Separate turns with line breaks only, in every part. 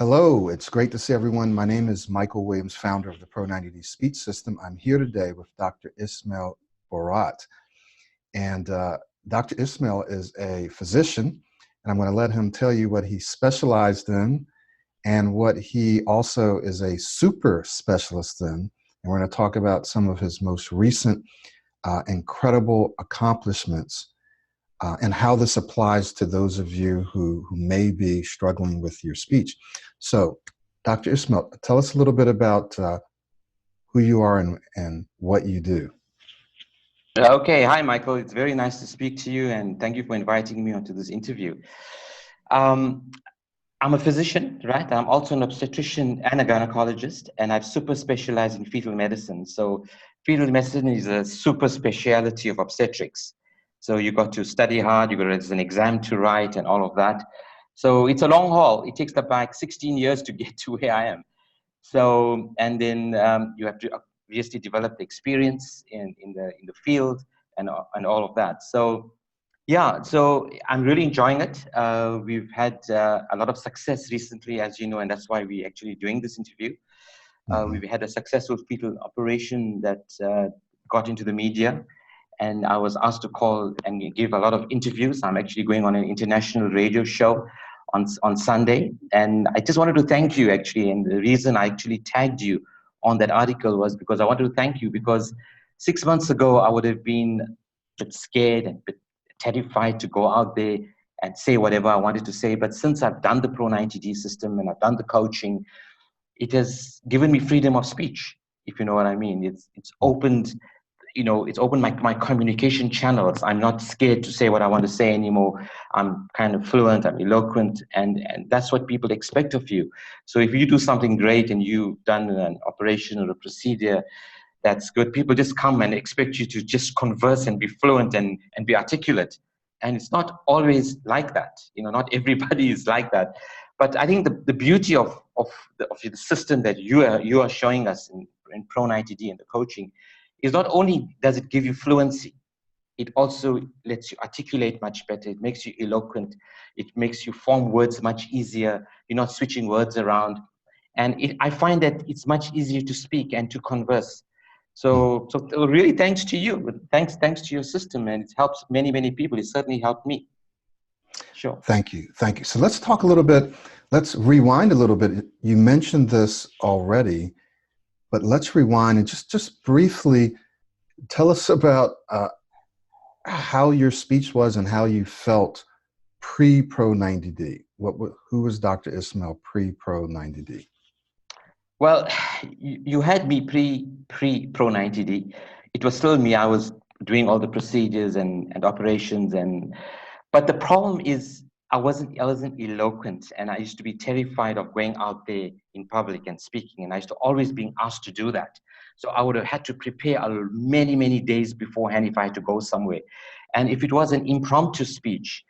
Hello, it's great to see everyone. My name is Michael Williams, founder of the Pro90d speech system. I'm here today with Dr. Ismail Borat. And Dr. Ismail is a physician, and I'm going to let him tell you what he specialized in and what he also is a super specialist in. And we're going to talk about some of his most recent incredible accomplishments and how this applies to those of you who may be struggling with your speech. So, Dr. Ismail, tell us a little bit about who you are and what you do.
Okay, hi Michael. It's very nice to speak to you, and thank you for inviting me onto this interview. I'm a physician, right? I'm also an obstetrician and a gynecologist, and I've super specialized in fetal medicine. So fetal medicine is a super specialty of obstetrics. So you got to study hard, there's an exam to write and all of that. So it's a long haul. It takes about 16 years to get to where I am. So, and then you have to obviously develop the experience in the field and all of that. So yeah, so I'm really enjoying it. We've had a lot of success recently, as you know, and that's why we're actually doing this interview. We've had a successful fetal operation that got into the media, and I was asked to call and give a lot of interviews. I'm actually going on an international radio show on Sunday, and I just wanted to thank you actually. And the reason I actually tagged you on that article was because I wanted to thank you, because 6 months ago I would have been a bit scared and a bit terrified to go out there and say whatever I wanted to say. But since I've done the Pro90d system and I've done the coaching, it has given me freedom of speech, if you know what I mean. It's opened, it's opened my communication channels. I'm not scared to say what I want to say anymore. I'm kind of fluent, I'm eloquent, and that's what people expect of you. So if you do something great and you've done an operation or a procedure that's good, people just come and expect you to just converse and be fluent and be articulate. And it's not always like that. Not everybody is like that. But I think the beauty of the system that you are showing us in Pro90d and the coaching is not only does it give you fluency, it also lets you articulate much better. It makes you eloquent. It makes you form words much easier. You're not switching words around. And I find that it's much easier to speak and to converse. So really thanks to you. Thanks to your system, and it helps many people. It certainly helped me. Sure.
Thank you. So let's talk a little bit. Let's rewind a little bit. You mentioned this already, but let's rewind and just briefly tell us about how your speech was and how you felt pre-Pro90d. Who was Dr. Ismail pre-Pro90d?
Well, you had me pre-Pro90d. It was still me. I was doing all the procedures and operations, but the problem is I wasn't eloquent, and I used to be terrified of going out there in public and speaking, and I used to always being asked to do that. So I would have had to prepare many days beforehand if I had to go somewhere. And if it was an impromptu speech,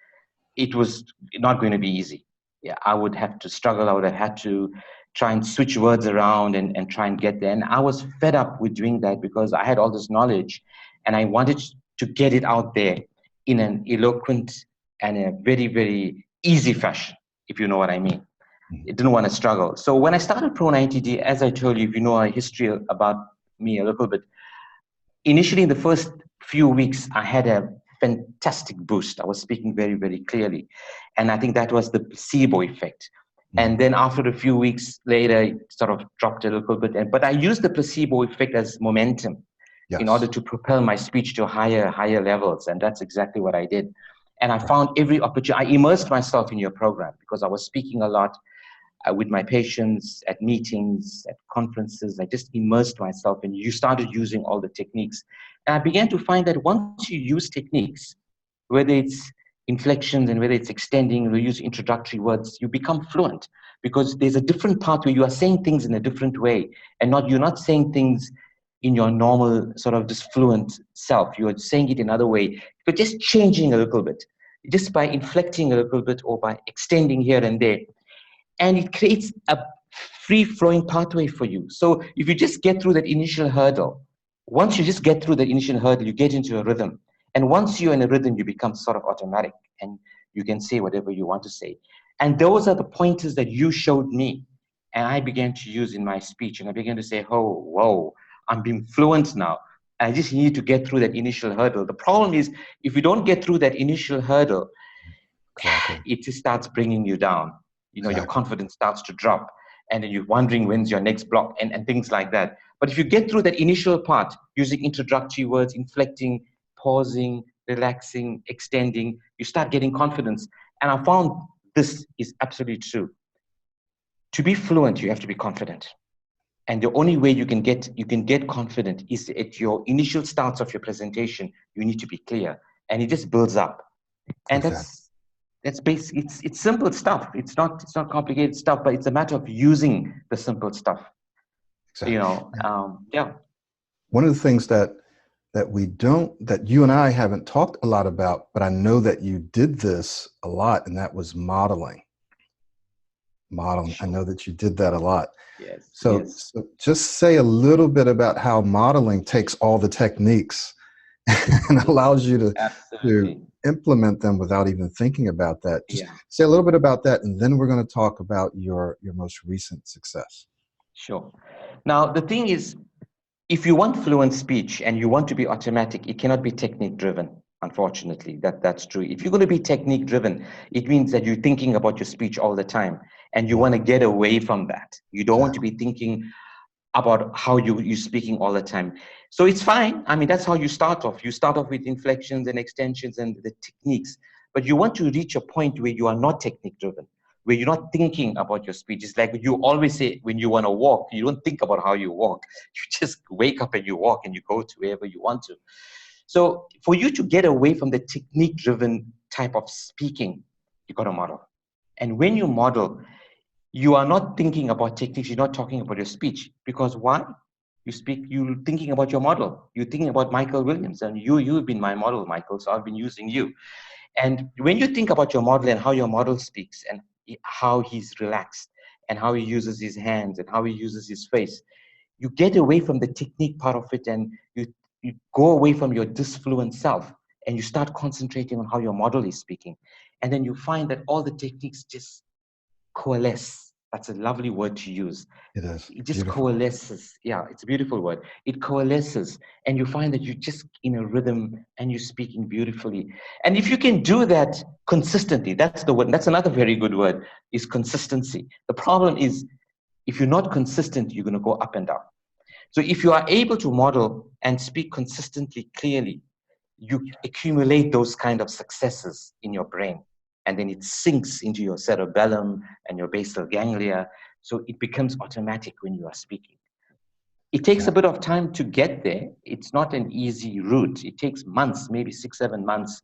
it was not going to be easy. Yeah, I would have to struggle. I would have had to try and switch words around and try and get there. And I was fed up with doing that because I had all this knowledge and I wanted to get it out there in an eloquent and a very easy fashion, if you know what I mean. I didn't want to struggle. So when I started Pro90d, as I told you, if you know a history about me a little bit, initially in the first few weeks, I had a fantastic boost. I was speaking very clearly. And I think that was the placebo effect. And then after a few weeks later, it sort of dropped a little bit. But I used the placebo effect as momentum in order to propel my speech to higher levels. And that's exactly what I did. And I found every opportunity. I immersed myself in your program because I was speaking a lot with my patients at meetings, at conferences. I just immersed myself, and you started using all the techniques. And I began to find that once you use techniques, whether it's inflections and whether it's extending, or use introductory words, you become fluent because there's a different pathway. You are saying things in a different way, and you're not saying things in your normal sort of just fluent self. You are saying it another way, but just changing a little bit, just by inflecting a little bit or by extending here and there. And it creates a free-flowing pathway for you. So if you just get through that initial hurdle, once you just get through that initial hurdle, you get into a rhythm. And once you're in a rhythm, you become sort of automatic and you can say whatever you want to say. And those are the pointers that you showed me. And I began to use in my speech. And I began to say, oh, whoa, I'm being fluent now. I just need to get through that initial hurdle. The problem is, if you don't get through that initial hurdle,
Exactly.
it just starts bringing you down. You know, your
Exactly.
confidence starts to drop. And then you're wondering when's your next block and things like that. But if you get through that initial part, using introductory words, inflecting, pausing, relaxing, extending, you start getting confidence. And I found this is absolutely true. To be fluent, you have to be confident. And the only way you can get confident is at your initial starts of your presentation. You need to be clear, and it just builds up. And
Exactly.
that's basic. It's simple stuff. It's not complicated stuff, but it's a matter of using the simple stuff. You
Exactly.
know, yeah.
One of the things that you and I haven't talked a lot about, but I know that you did this a lot, and that was modeling. Modeling. I
Sure.
know that you did that a lot.
Yes.
So,
Yes.
so just say a little bit about how modeling takes all the techniques and allows you to
Absolutely.
implement them without even thinking about that. Just
Yeah.
say a little bit about that, and then we're going to talk about your most recent success.
Sure. Now, the thing is, if you want fluent speech and you want to be automatic, it cannot be technique driven. Unfortunately, that's true. If you're going to be technique driven, it means that you're thinking about your speech all the time, and you
Yeah,
want to get away from that. You don't want to
exactly.
be thinking about how you're speaking all the time. So it's fine. I mean, that's how you start off. You start off with inflections and extensions and the techniques, but you want to reach a point where you are not technique driven, where you're not thinking about your speech. It's like you always say, when you want to walk, you don't think about how you walk. You just wake up and you walk and you go to wherever you want to. So for you to get away from the technique driven type of speaking, you got to model. And when you model, you are not thinking about techniques, you're not talking about your speech. Because why? You're thinking about your model. You're thinking about Michael Williams, and you've been my model, Michael, so I've been using you. And when you think about your model and how your model speaks and how he's relaxed and how he uses his hands and how he uses his face, you get away from the technique part of it, and you go away from your disfluent self, and you start concentrating on how your model is speaking. And then you find that all the techniques just coalesce. That's a lovely word to use.
It is
It just
beautiful.
coalesces. Yeah, it's a beautiful word. It coalesces, and you find that you're just in a rhythm and you're speaking beautifully. And if you can do that consistently, that's the word. That's another very good word, is consistency. The problem is, if you're not consistent, you're going to go up and down. So if you are able to model and speak consistently, clearly, you accumulate those kind of successes in your brain, and then it sinks into your cerebellum and your basal ganglia. So it becomes automatic when you are speaking. It takes a
Exactly.
bit of time to get there. It's not an easy route. It takes months, maybe 6, 7 months.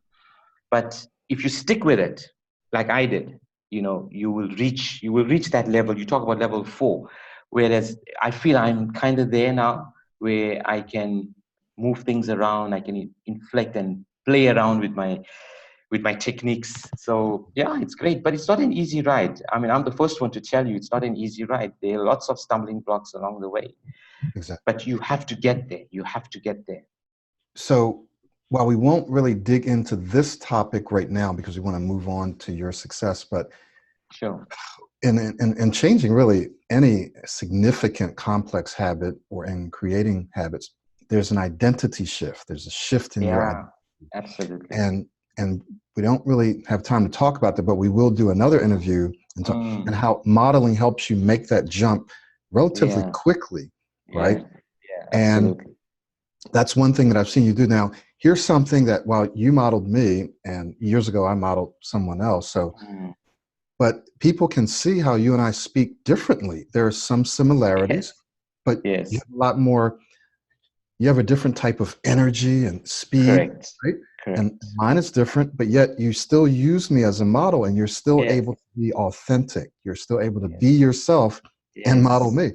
But if you stick with it, like I did, you will reach that level. You talk about level 4, whereas I feel I'm kind of there now, where I can move things around, I can inflect and play around with my techniques. So yeah, it's great, but it's not an easy ride. I mean, I'm the first one to tell you it's not an easy ride. There are lots of stumbling blocks along the way,
Exactly.
but you have to get there. You have to get there.
So while we won't really dig into this topic right now because we want to move on to your success, but
Sure.
in changing really any significant complex habit or in creating habits, there's an identity shift. There's a shift in your
Yeah,
identity.
absolutely.
And we don't really have time to talk about that, but we will do another interview and talk and
Mm,
how modeling helps you make that jump relatively
yeah,
quickly, right?
yeah, yeah,
And
absolutely.
that's one thing that I've seen you do. Now, here's something that while you modeled me, and years ago I modeled someone else. So,
Mm,
but people can see how you and I speak differently. There are some similarities,
yes,
but you
yes,
have a lot more, you have a different type of energy and speed,
correct,
right? And
correct.
mine is different, but yet you still use me as a model and you're still
Yes,
able to be authentic. You're still able to
yes,
be yourself and model
yes,
me.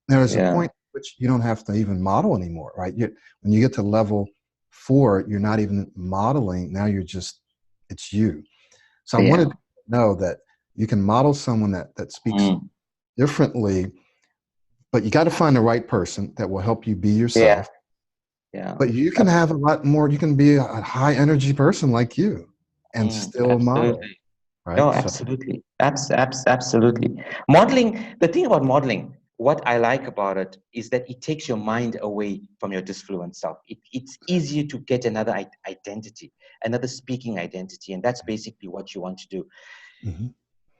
There is a
yeah,
point at which you don't have to even model anymore, right? When you get to level 4, you're not even modeling. Now you're just, it's you. So I wanted
yeah.
to know that you can model someone that speaks
Mm,
differently, but you got to find the right person that will help you be
yeah,
yourself.
yeah,
But you can have a
absolutely.
lot more, you can be a high energy person like you and still model,
Absolutely.
right?
No,
So,
absolutely. Absolutely. Modeling, the thing about modeling, what I like about it is that it takes your mind away from your disfluent self. It's easier to get another identity, another speaking identity, and that's basically what you want to do.
mhm.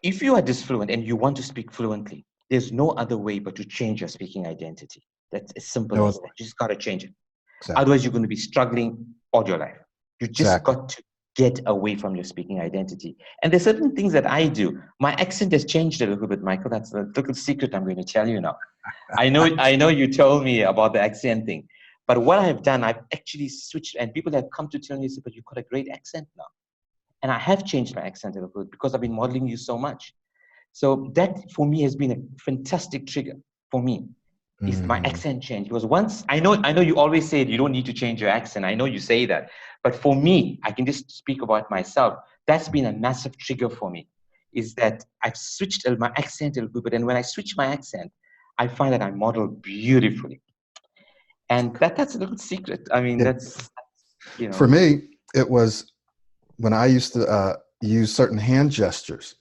If you are disfluent and you want to speak fluently, there's no other way but to change your speaking identity. That's as simple
No
as
other way.
that. You just got to change it.
Exactly.
Otherwise, you're going to be struggling all your life. You just
Exactly.
got to get away from your speaking identity. And there's certain things that I do. My accent has changed a little bit, Michael. That's a little secret I'm going to tell you now. I know you told me about the accent thing. But what I've done, I've actually switched, and people have come to tell me, but you've got a great accent now. And I have changed my accent a little bit because I've been modeling you so much. So that for me has been a fantastic trigger for me is my
Mhm.
accent change. Because once I know you always say you don't need to change your accent. I know you say that. But for me, I can just speak about myself. That's been a massive trigger for me, is that I've switched my accent a little bit. And when I switch my accent, I find that I model beautifully. And that's a little secret. I mean,
Yeah.
that's, you
For
know,
me, it was when I used to use certain hand gestures.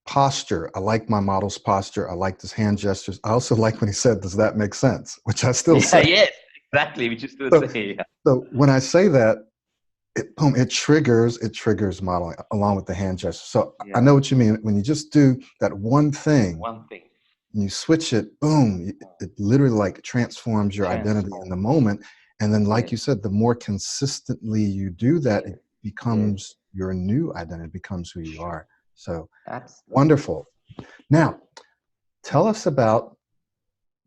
Posture. I like my model's posture. I like his hand gestures. I also like when he said, "Does that make sense?" Which I still
yeah,
say.
yes, exactly. We just do
So,
say, yeah.
so when I say that, boom, it triggers modeling along with the hand gesture. So I
Yeah,
know what you mean. When you just do that one thing
one thing.
and you switch it, boom, it literally like transforms your identity in
Transform.
the moment. And then, like
Yes,
you said, the more consistently you do that,
yes,
it
yes.
becomes your new identity, it becomes who you
Sure.
are. So
Absolutely.
wonderful. Now, tell us about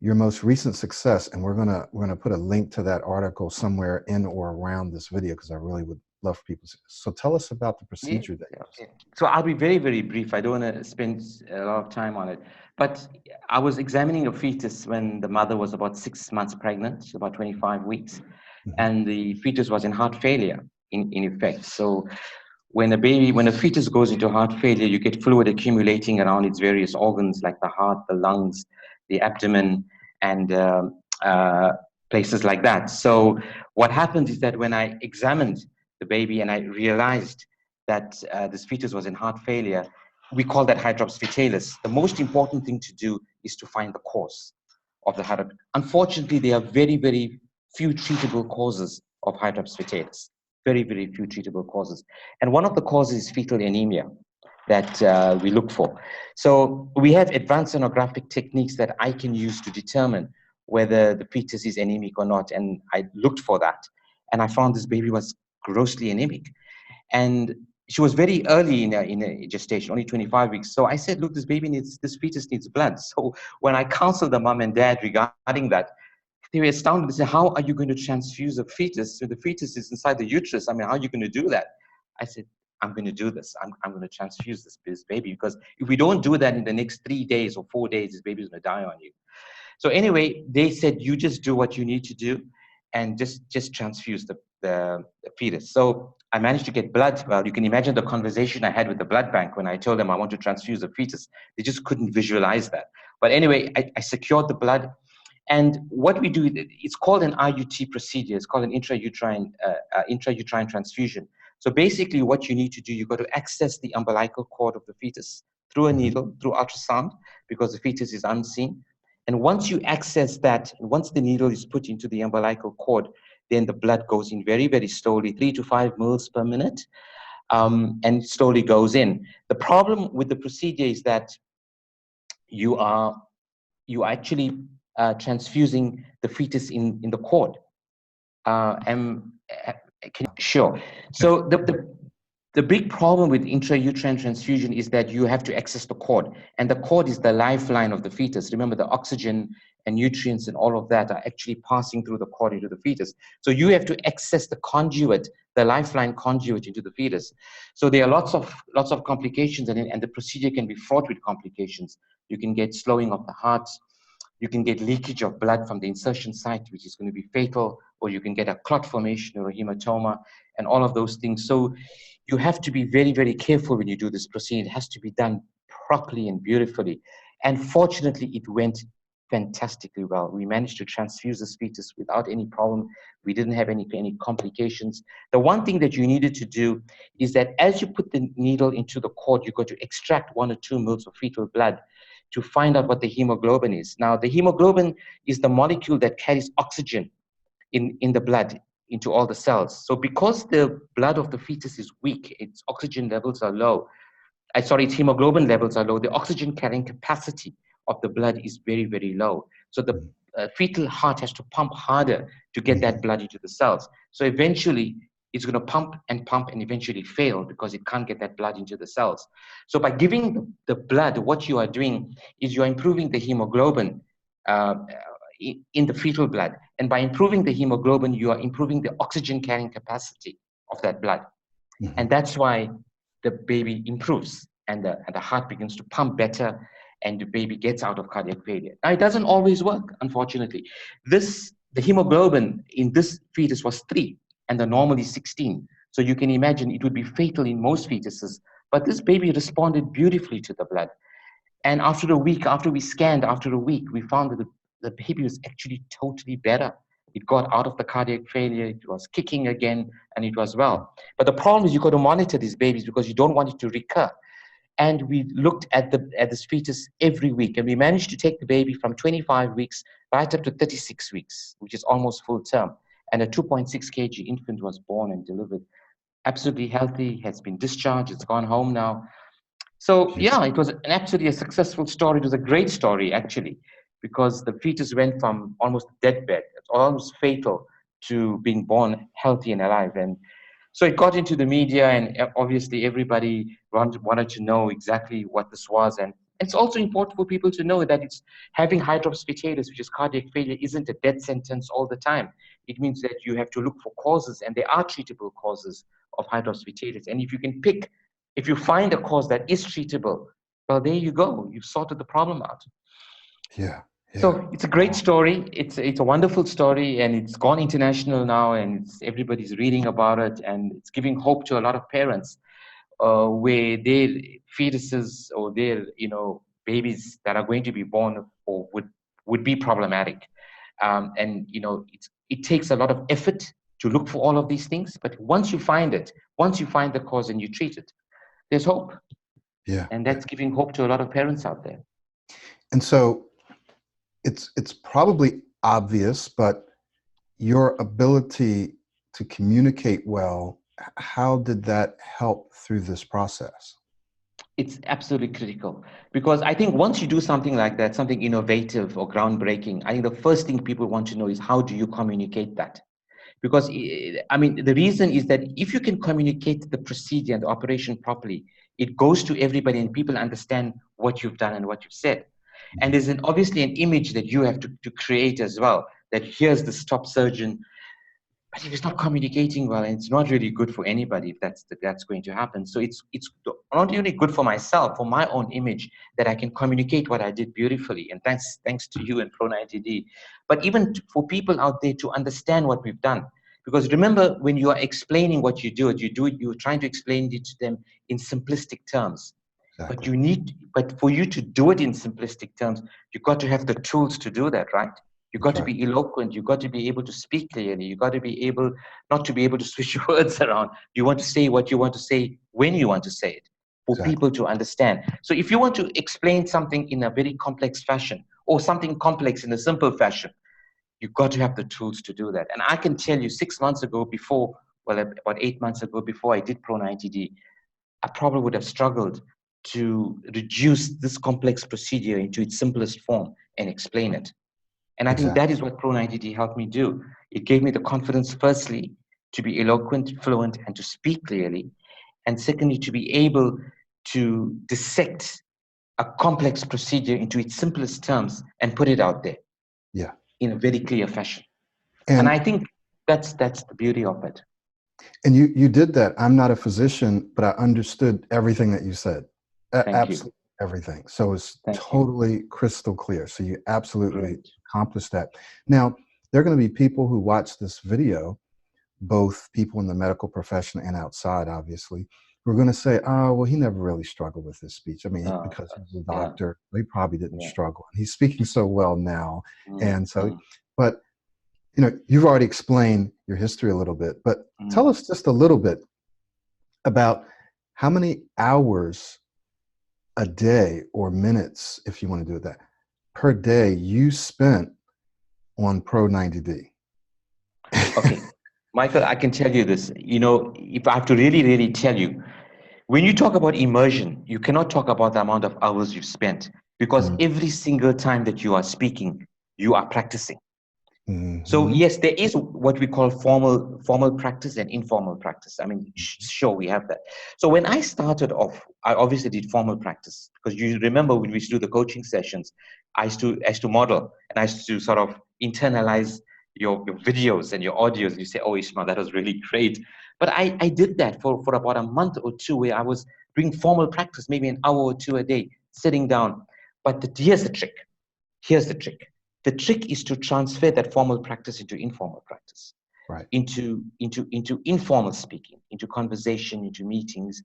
your most recent success, and we're gonna put a link to that article somewhere in or around this video because I really would love for people to see this. So tell us about the
Yeah,
procedure that
yeah,
you used.
okay. So I'll be very, very brief. I don't want to spend a lot of time on it. But I was examining a fetus when the mother was about 6 months pregnant, about 25 weeks,
Mhm.
and the fetus was in heart failure in effect. So when a fetus goes into heart failure, you get fluid accumulating around its various organs like the heart, the lungs, the abdomen, and places like that. So what happens is that when I examined the baby and I realized that this fetus was in heart failure, we call that hydrops fetalis. The most important thing to do is to find the cause of the hydrops. Unfortunately, there are very, very few treatable causes of hydrops fetalis. Very, very few treatable causes. And one of the causes is fetal anemia that we look for. So we have advanced sonographic techniques that I can use to determine whether the fetus is anemic or not. And I looked for that. And I found this baby was grossly anemic. And she was very early in a gestation, only 25 weeks. So I said, look, this fetus needs blood. So when I counseled the mom and dad regarding that, they were astounded. They said, how are you going to transfuse a fetus? So the fetus is inside the uterus. I mean, how are you going to do that? I said, I'm going to do this. I'm going to transfuse this baby, because if we don't do that in the next 3 days or 4 days, this baby is going to die on you. So anyway, they said, you just do what you need to do and just transfuse the fetus. So I managed to get blood. Well, you can imagine the conversation I had with the blood bank when I told them I want to transfuse the fetus. They just couldn't visualize that. But anyway, I secured the blood. And what we do, it's called an IUT procedure. It's called an intrauterine transfusion. So basically what you need to do, you've got to access the umbilical cord of the fetus through a
Mhm.
needle, through ultrasound, because the fetus is unseen. And once you access that, once the needle is put into the umbilical cord, then the blood goes in very, very slowly, 3 to 5 mils per minute, and slowly goes in. The problem with the procedure is that you are actually transfusing the fetus in the cord. And sure. So the big problem with intrauterine transfusion is that you have to access the cord, and the cord is the lifeline of the fetus. Remember, the oxygen and nutrients and all of that are actually passing through the cord into the fetus. So you have to access the conduit, the lifeline conduit into the fetus. So there are lots of complications, and the procedure can be fraught with complications. You can get slowing of the heart. You can get leakage of blood from the insertion site, which is going to be fatal, or you can get a clot formation or a hematoma, and all of those things. So you have to be very, very careful when you do this procedure. It has to be done properly and beautifully. And fortunately, it went fantastically well. We managed to transfuse this fetus without any problem. We didn't have any complications. The one thing that you needed to do is that as you put the needle into the cord, you've got to extract 1 or 2 mils of fetal blood to find out what the hemoglobin is. Now, the hemoglobin is the molecule that carries oxygen in the blood into all the cells. So because the blood of the fetus is weak, its oxygen levels are low, its hemoglobin levels are low, the oxygen carrying capacity of the blood is very, very low. So the fetal heart has to pump harder to get that blood into the cells. So eventually it's going to pump and eventually fail because it can't get that blood into the cells. So by giving the blood, what you are doing is you're improving the hemoglobin in the fetal blood. And by improving the hemoglobin, you are improving the oxygen carrying capacity of that blood. And that's why the baby improves and the heart begins to pump better and the baby gets out of cardiac failure. Now, it doesn't always work, unfortunately. The hemoglobin in this fetus was 3 and the normal is 16. So you can imagine it would be fatal in most fetuses. But this baby responded beautifully to the blood. And after a week, after we scanned, after a week, we found that the baby was actually totally better. It got out of the cardiac failure, it was kicking again, and it was well. But the problem is you've got to monitor these babies because you don't want it to recur. And we looked at this fetus every week, and we managed to take the baby from 25 weeks right up to 36 weeks, which is almost full term. And a 2.6 kg infant was born and delivered. Absolutely healthy, has been discharged, it's gone home now. So yeah, it was absolutely a successful story. It was a great story, actually, because the fetus went from almost deathbed, it's almost fatal, to being born healthy and alive. And so it got into the media, and obviously everybody wanted to know exactly what this was. And it's also important for people to know that it's having hydrops fetalis, which is cardiac failure, isn't a death sentence all the time. It means that you have to look for causes, and there are treatable causes of hydrops fetalis. And if you find a cause that is treatable, well, there you go. You've sorted the problem out.
Yeah.
So it's a great story. It's a wonderful story, and it's gone international now, and everybody's reading about it, and it's giving hope to a lot of parents where their fetuses or their babies that are going to be born or would be problematic. And it takes a lot of effort to look for all of these things, but once you find the cause and you treat it, there's hope.
Yeah.
And that's giving hope to a lot of parents out there.
And so it's probably obvious, but your ability to communicate well, how did that help through this process?
It's absolutely critical, because I think once you do something like that, something innovative or groundbreaking, I think the first thing people want to know is, how do you communicate that? Because, I mean, the reason is that if you can communicate the procedure and the operation properly, it goes to everybody and people understand what you've done and what you've said. And there's obviously an image that you have to create as well, that here's the top surgeon. But if it's not communicating well, and it's not really good for anybody if that's going to happen. So it's not only good for myself, for my own image, that I can communicate what I did beautifully. And thanks to you and Pro90d. But even for people out there to understand what we've done. Because remember, when you are explaining what you do, you're trying to explain it to them in simplistic terms.
Exactly.
But for you to do it in simplistic terms, you've got to have the tools to do that, right? You've got to be eloquent. You've got to be able to speak clearly. You've got to be able not to be able to switch your words around. You want to say what you want to say when you want to say it for people to understand. So if you want to explain something in a very complex fashion or something complex in a simple fashion, you've got to have the tools to do that. And I can tell you 6 months ago about 8 months ago, before I did Pro90d, I probably would have struggled to reduce this complex procedure into its simplest form and explain it. And I think that is what Pro90d helped me do. It gave me the confidence, firstly, to be eloquent, fluent, and to speak clearly. And secondly, to be able to dissect a complex procedure into its simplest terms and put it out there in a very clear fashion. And I think that's the beauty of it.
And you did that. I'm not a physician, but I understood everything that you said. Absolutely everything. So it's totally crystal clear. So you absolutely accomplished that. Now, there are going to be people who watch this video, both people in the medical profession and outside, obviously, we're going to say, oh, well, he never really struggled with his speech. I mean,
Oh,
because he's a
yeah,
doctor, he probably didn't
yeah.
struggle. He's speaking so well now.
Mm,
And so,
mm,
but, you've already explained your history a little bit, but tell
mm.
us just a little bit about how many hours a day or minutes, if you want to do that, per day you spent on Pro90d.
Okay, Michael, I can tell you this. If I have to really, really tell you, when you talk about immersion, you cannot talk about the amount of hours you've spent because
Mm,
every single time that you are speaking, you are practicing. So
mhm,
yes, there is what we call formal practice and informal practice. I mean, sure, we have that. So when I started off, I obviously did formal practice because you remember when we used to do the coaching sessions, I used to model and I used to sort of internalize your videos and your audios. You say, "Oh, Ismail, that was really great." But I did that for about a month or two where I was doing formal practice, maybe an hour or two a day, sitting down. But here's the trick. Here's the trick. The trick is to transfer that formal practice into informal practice,
right,
into informal speaking, into conversation, into meetings,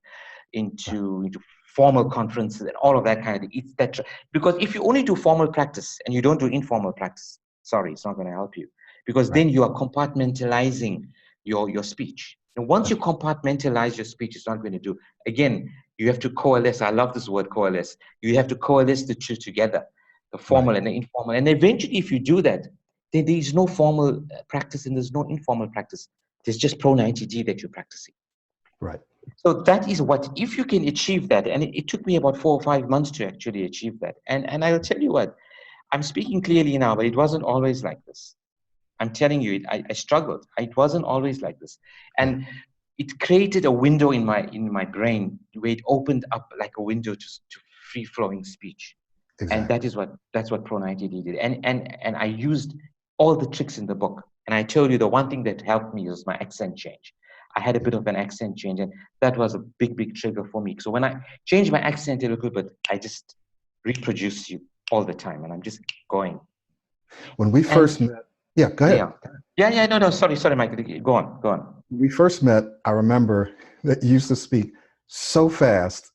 right,
into formal conferences, and all of that kind of thing. It's that because if you only do formal practice and you don't do informal practice, sorry, it's not going to help you because
right.
then you are compartmentalizing your speech. And once you compartmentalize your speech, it's not going to do. Again, you have to coalesce. I love this word coalesce. You have to coalesce the two together, the
Right,
formal and the informal. And eventually, if you do that, then there is no formal practice and there's no informal practice. There's just Pro90d that you're practicing.
right,
So that is what, if you can achieve that, and it took me about 4 or 5 months to actually achieve that. And I'll tell you what, I'm speaking clearly now, but it wasn't always like this. I'm telling you, I struggled. It wasn't always like this.
yeah,
And it created a window in my brain where it opened up like a window to free flowing speech. And
exactly.
that's what Pro90d did. And I used all the tricks in the book. And I told you the one thing that helped me was my accent change. I had a bit of an accent change, and that was a big, big trigger for me. So when I changed my accent a little bit, I just reproduce you all the time, and I'm just going.
When we
And
first met, yeah, go ahead.
yeah, yeah, no, no, sorry, Michael. Go on, go on.
When we first met, I remember that you used to speak so fast,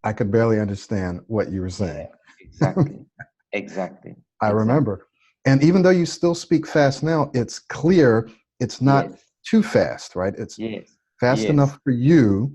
I could barely understand what you were
Yeah,
saying.
exactly, exactly,
I
exactly.
remember. And even though you still speak fast now, it's clear it's not
Yes,
too fast, right? It's
yes,
fast
yes,
enough for you,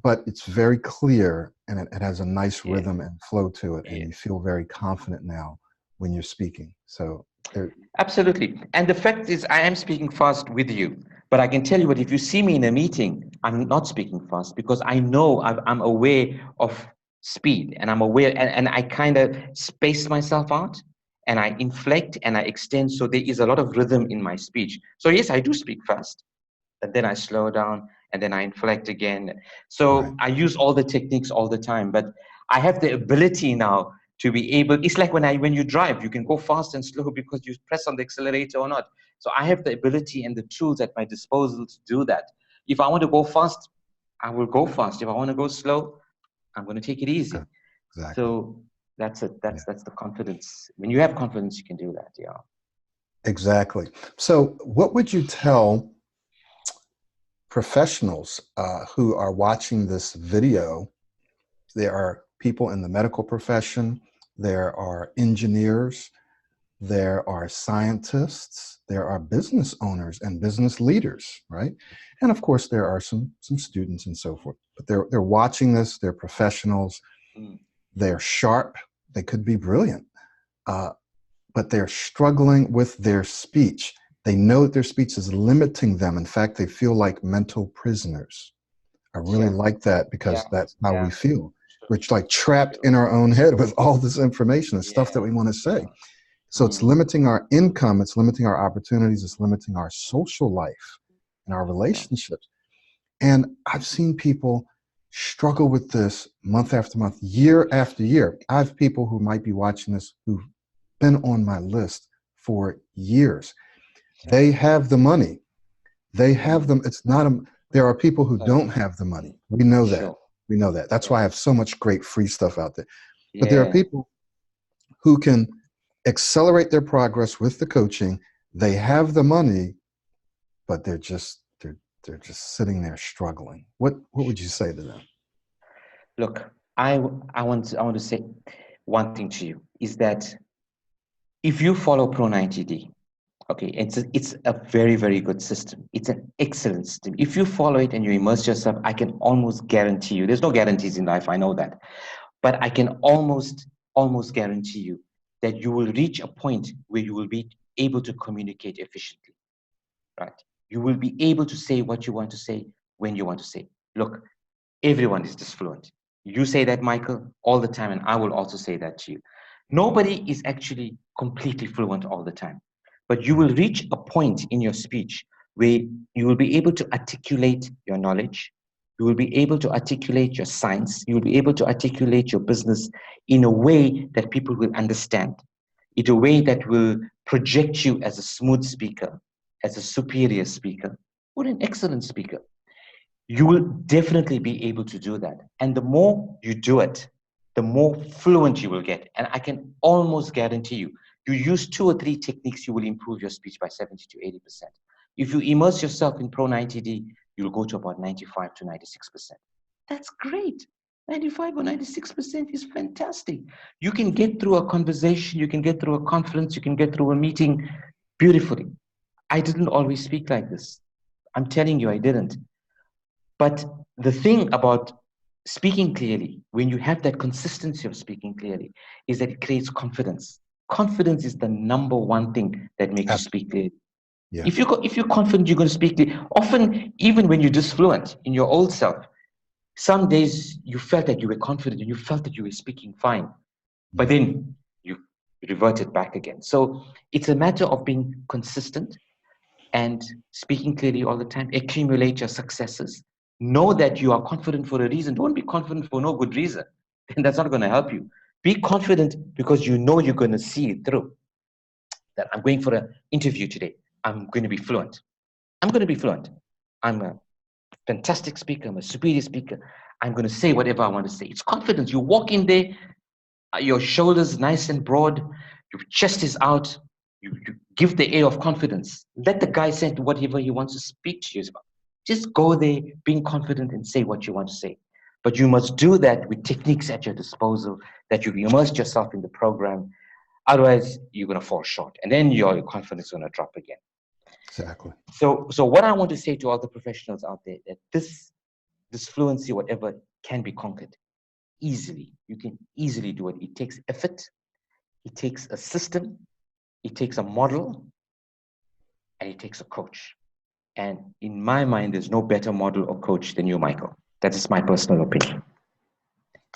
but it's very clear and it has a nice
yes,
rhythm and flow to it. And
yes.
you feel very confident now when you're speaking. So there,
Absolutely. And the fact is, I am speaking fast with you, but I can tell you what, if you see me in a meeting, I'm not speaking fast because I know I'm aware of speed and I'm aware, and I kind of space myself out and I inflect and I extend. So there is a lot of rhythm in my speech. So, yes, I do speak fast, and then I slow down and then I inflect again.
right.
So I use all the techniques all the time, but I have the ability now to be able, it's like when you drive, you can go fast and slow because you press on the accelerator or not. So I have the ability and the tools at my disposal to do that. If I want to go fast, I will go fast. If I want to go slow, I'm going to take it easy.
Okay. Exactly.
So that's it.
Yeah.
That's the confidence. When you have confidence, you can do that. Yeah.
Exactly. So what would you tell professionals who are watching this video? There are people in the medical profession, there are engineers, there are scientists, there are business owners and business leaders, right? And of course, there are some students and so forth. But they're watching this, they're professionals,
Mm.
they're sharp, they could be brilliant, but they're struggling with their speech. They know that their speech is limiting them. In fact, they feel like mental prisoners. I really
Yeah.
like that
Yeah.
because that's how we
Yeah.
feel.
Sure.
We're like trapped
Sure.
in our own head with all this information and stuff that
Yeah.
we want to say.
Yeah.
So it's
Mm.
limiting our income, it's limiting our opportunities, it's limiting our social life and our
Yeah.
relationships. And I've seen people struggle with this month after month, year after year. I have people who might be watching this who've been on my list for years.
Yeah.
They have the money. They have
Mm.
them. It's not a, there are people who
Correct.
don't have the money. We know that.
Sure.
We know that. That's why I
Yeah.
have so much great free stuff out there. But there are
Yeah.
people who can accelerate their progress with the coaching. They have the money, but they're they're just sitting there struggling, what would you say to them?
Look, I want to say one thing to you is that if you follow Pro90d, okay, it's a very, very good system. It's an excellent system. If you follow it and you immerse yourself, I can almost guarantee you, there's no guarantees in life, I know that, but I can almost guarantee you that you will reach a point where you will be able to communicate efficiently, right? You will be able to say what you want to say when you want to say. Look, everyone is just fluent. You say that, Michael, all the time, and I will also say that to you. Nobody is actually completely fluent all the time, but you will reach a point in your speech where you will be able to articulate your knowledge, you will be able to articulate your science, you will be able to articulate your business in a way that people will understand, in a way that will project you as a smooth speaker, as a superior speaker, or an excellent speaker. You will definitely be able to do that. And the more you do it, the more fluent you will get. And I can almost guarantee you, you use 2 or 3 techniques, you will improve your speech by 70 to 80%. If you immerse yourself in Pro90d, you'll go to about 95 to 96%. That's great. 95 or 96% is fantastic. You can get through a conversation, you can get through a conference, you can get through a meeting beautifully. I didn't always speak like this. I'm telling you, I didn't. But the thing about speaking clearly, when you have that consistency of speaking clearly, is that it creates confidence. Confidence is the #1 thing that makes you speak clearly.
Yeah.
If you're confident, you're going to speak clearly. Often, even when you're disfluent in your old self, some days you felt that you were confident and you felt that you were speaking fine, but then you reverted back again. So it's a matter of being consistent and speaking clearly all the time. Accumulate your successes. Know that you are confident for a reason. Don't be confident for no good reason. Then that's not going to help you. Be confident because you know you're going to see it through. That I'm going for an interview today. I'm going to be fluent. I'm going to be fluent. I'm a fantastic speaker. I'm a superior speaker. I'm going to say whatever I want to say. It's confidence. You walk in there, your shoulders nice and broad, your chest is out. You give the air of confidence. Let the guy say whatever he wants to speak to you about. Just go there, being confident and say what you want to say. But you must do that with techniques at your disposal, that you've immersed yourself in the program. Otherwise, you're going to fall short. And then your confidence is going to drop again.
Exactly.
So what I want to say to all the professionals out there, that this fluency, whatever, can be conquered easily. You can easily do it. It takes effort. It takes a system. It takes a model. And it takes a coach. And in my mind, there's no better model or coach than you, Michael. That is my personal opinion.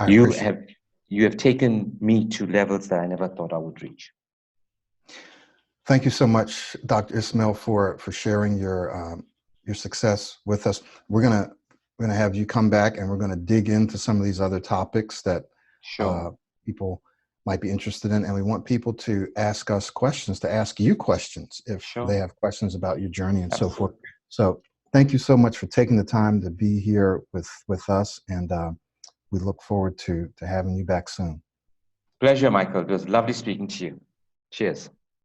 You have taken me to levels that I never thought I would reach.
Thank you so much, Dr. Ismail, for sharing your success with us. We're gonna have you come back, and we're gonna dig into some of these other topics that people might be interested in, and we want people to ask us questions, to ask you questions if they have questions about your journey and so forth. So thank you so much for taking the time to be here with us, and we look forward to having you back soon.
Pleasure, Michael. It was lovely speaking to you. Cheers.